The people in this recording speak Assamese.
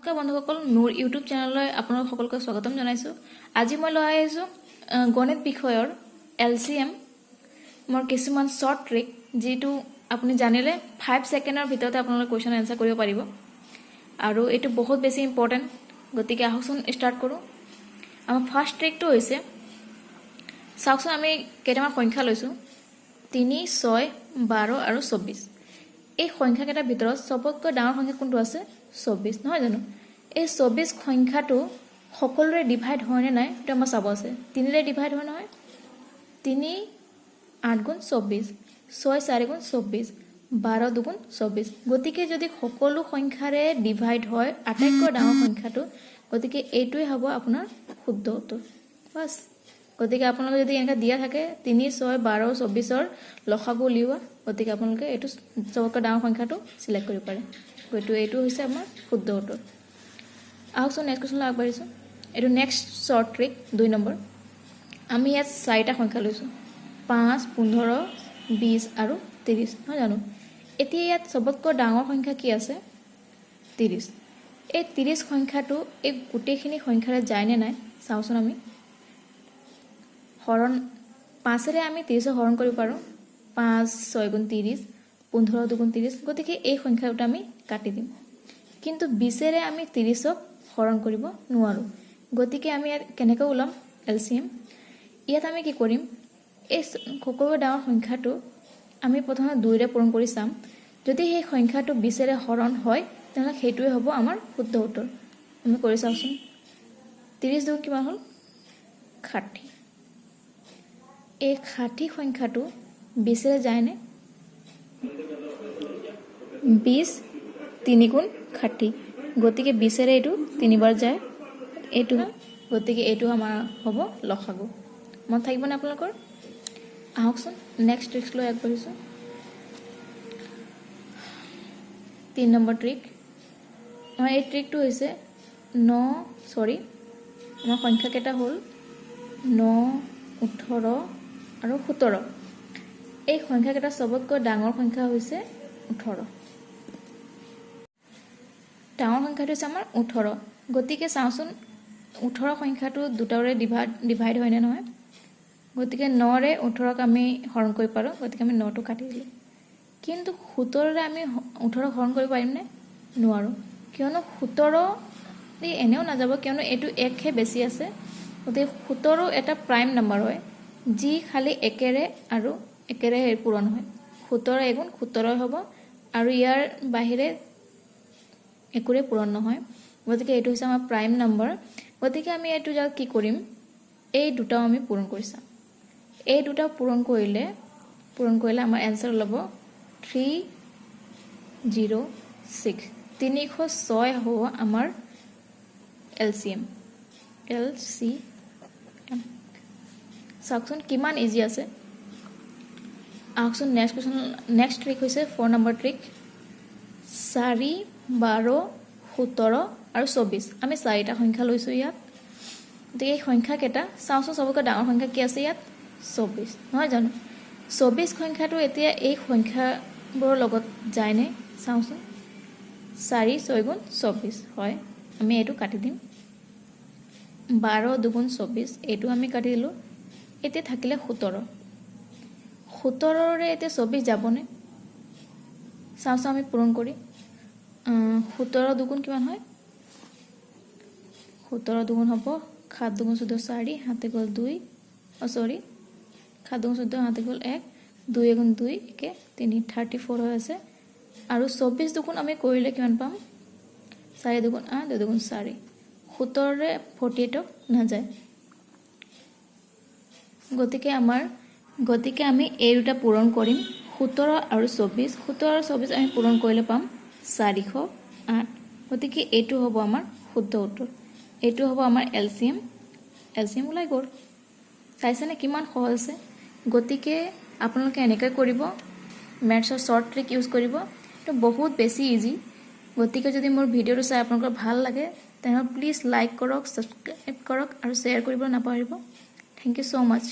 নমস্কাৰ বন্ধুসকল, মোৰ ইউটিউব চেনেললৈ আপোনালোক সকলোকে স্বাগতম জনাইছোঁ। আজি মই লৈ আহিছোঁ গণিত বিষয়ৰ LCM মোৰ কিছুমান শৰ্ট ট্ৰিক, যিটো আপুনি জানিলে 5 ছেকেণ্ডৰ ভিতৰতে আপোনালোকে কুৱেশ্যন এনসাৰ কৰিব পাৰিব আৰু এইটো বহুত বেছি ইম্পৰ্টেণ্ট। গতিকে আহকচোন ষ্টাৰ্ট কৰোঁ। আমাৰ ফাৰ্ষ্ট ট্ৰিকটো হৈছে, চাওকচোন আমি কেইটামান সংখ্যা লৈছোঁ 3, 6, 12 আৰু 24। এই সংখ্যাকেইটাৰ ভিতৰত সবতকৈ ডাঙৰ সংখ্যা কোনটো আছে? 24, নহয় জানো? এই 24 সংখ্যাটো সকলোৰে ডিভাইড হয়নে নাই সেইটো আমাৰ চাব আছে। 3ৰে ডিভাইড হয় নহয়, 3 8 গুণ 24, 6 4 গুণ 24, 12 2 গুণ 24। গতিকে যদি সকলো সংখ্যাৰে ডিভাইড হয় আটাইতকৈ ডাঙৰ সংখ্যাটো, গতিকে এইটোৱে হ'ব আপোনাৰ শুদ্ধ উত্তৰ। বাছ, গতিকে আপোনালোকে যদি এনেকৈ দিয়া থাকে 3 6 12 24ৰ লসাগু উলিওৱা, গতিকে আপোনালোকে এইটো সবতকৈ ডাঙৰ সংখ্যাটো চিলেক্ট কৰিব পাৰে। গতিকে এইটো হৈছে আমাৰ শুদ্ধ উত্তৰ। আহকচোন নেক্সট কুৱেশ্যনলৈ আগবাঢ়িছোঁ। এইটো নেক্সট শ্বৰ্ট ট্ৰিক 2 নম্বৰ। আমি ইয়াত 4টা সংখ্যা লৈছোঁ, 5 15 20 আৰু 30, নহয় জানো? এতিয়া ইয়াত সবতকৈ ডাঙৰ সংখ্যা কি আছে? 30। এই 30 সংখ্যাটো এই গোটেইখিনি সংখ্যাৰে যায়নে নাই চাওঁচোন। আমি হৰণ 5ৰে আমি 30ক হৰণ কৰিব পাৰোঁ। 5 6 গুণ 30, 15 2 গুণ 30। গতিকে এই সংখ্যাটো আমি কাটি দিম। কিন্তু 20ৰে আমি 30ক হৰণ কৰিব নোৱাৰোঁ। গতিকে আমি ইয়াত কেনেকৈ ওলাম LCM? ইয়াত আমি কি কৰিম, এই সকলোতকৈ ডাঙৰ সংখ্যাটো আমি প্ৰথমে 2ৰে পূৰণ কৰি চাম। যদি সেই সংখ্যাটো 20ৰে হৰণ হয় তেনেহ'লে সেইটোৱে হ'ব আমাৰ শুদ্ধ উত্তৰ। আমি কৰি চাওঁচোন। 30 2 কিমান হ'ল? 60। এই 60 সংখ্যাটো 20ৰে যায়নে? 20 3 গুণ 60। গতিকে 20ৰে এইটো 3বাৰ যায়, এইটো। গতিকে এইটো আমাৰ হ'ব লসাগু। মনত থাকিবনে আপোনালোকৰ? আহকচোন নেক্সট ট্ৰিক্স লৈ আগবাঢ়িছোঁ। 3 নম্বৰ ট্ৰিক। আমাৰ এই ট্ৰিকটো হৈছে আমাৰ সংখ্যাকেইটা হ'ল 9 18 আৰু 17। এই সংখ্যাকেইটা চবতকৈ ডাঙৰ সংখ্যা হৈছে 18। ডাঙৰ সংখ্যাটো হৈছে আমাৰ 18। গতিকে চাওঁচোন 18 সংখ্যাটো দুটাৰে ডিভাইড হয়নে নহয়? গতিকে 9ৰে 18ক আমি হৰণ কৰিব পাৰোঁ। গতিকে আমি 9টো কাটি দিলোঁ। কিন্তু 17ৰে আমি 18ক হৰণ কৰিব পাৰিমনে? নোৱাৰোঁ। কিয়নো 17 এনেও নাযাব, কিয়নো এইটো 1হে বেছি আছে। গতিকে 17 এটা প্ৰাইম নাম্বাৰ হয়, যি খালি 1ৰে আৰু 1ৰে পূৰণ হয়। 17 এগুণ 17 হ'ব আৰু ইয়াৰ বাহিৰে একোৰে পূৰণ নহয়। গতিকে এইটো হৈছে আমাৰ প্ৰাইম নম্বৰ। গতিকে আমি এইটো জাগাত কি কৰিম, এই দুটাও আমি পূৰণ কৰি চাম। এই দুটা পূৰণ কৰিলে আমাৰ এনসাৰ ওলাব 306। 306 হ'ব আমাৰ LCM। চাওকচোন কিমান ইজি আছে। আহকচোন নেক্সট ট্ৰিক হৈছে 4 নম্বৰ ট্ৰিক। 4 12 17 আৰু 24। আমি 4টা সংখ্যা লৈছোঁ ইয়াত। গতিকে এই সংখ্যাকেইটা চাওঁচোন, চবতকৈ ডাঙৰ সংখ্যা কি আছে ইয়াত? 24, নহয় জানো? 24 সংখ্যাটো এতিয়া এই সংখ্যাবোৰৰ লগত যায়নে চাওঁচোন। 4 6 গুণ 24 হয়, আমি এইটো কাটি দিম। 12 2 গুণ 24, এইটো আমি কাটি দিলোঁ। এতিয়া থাকিলে 17। 17ৰে এতিয়া 24 যাবনে চাওঁচোন আমি পূৰণ কৰি। 17 2 গুণ কিমান হয়? 17 2 গুণ হ'ব 7 2 গুণ 14 4, হাতে গ'ল 2, 7 2 গুণ 14 হাতে গ'ল 1, 2 গুণ 2 একে 3, 34 হৈ আছে। আৰু 24 2 গুণ আমি কৰিলে কিমান পাম? 4 2 গুণ 8, 2 2 গুণ 4। 17ৰে 48ক নাযায়। গতিকে আমি এই দুটা পূৰণ কৰিম, 17 আৰু 24। 17 আৰু 24 আমি পূৰণ কৰিলে পাম 408। গতিকে এইটো হ'ব আমাৰ শুদ্ধ উত্তৰ। এইটো হ'ব আমাৰ LCM ওলাই গ'ল। চাইছেনে কিমান সহজ আছে? গতিকে আপোনালোকে এনেকৈ কৰিব, মেথছৰ শ্বৰ্ট ট্ৰিক ইউজ কৰিব। এইটো বহুত বেছি ইজি। গতিকে যদি মোৰ ভিডিঅ'টো চাই আপোনালোকৰ ভাল লাগে তেনেহ'লে প্লিজ লাইক কৰক, ছাবস্ক্ৰাইব কৰক আৰু শ্বেয়াৰ কৰিব নাপাহৰিব। Thank you so' much.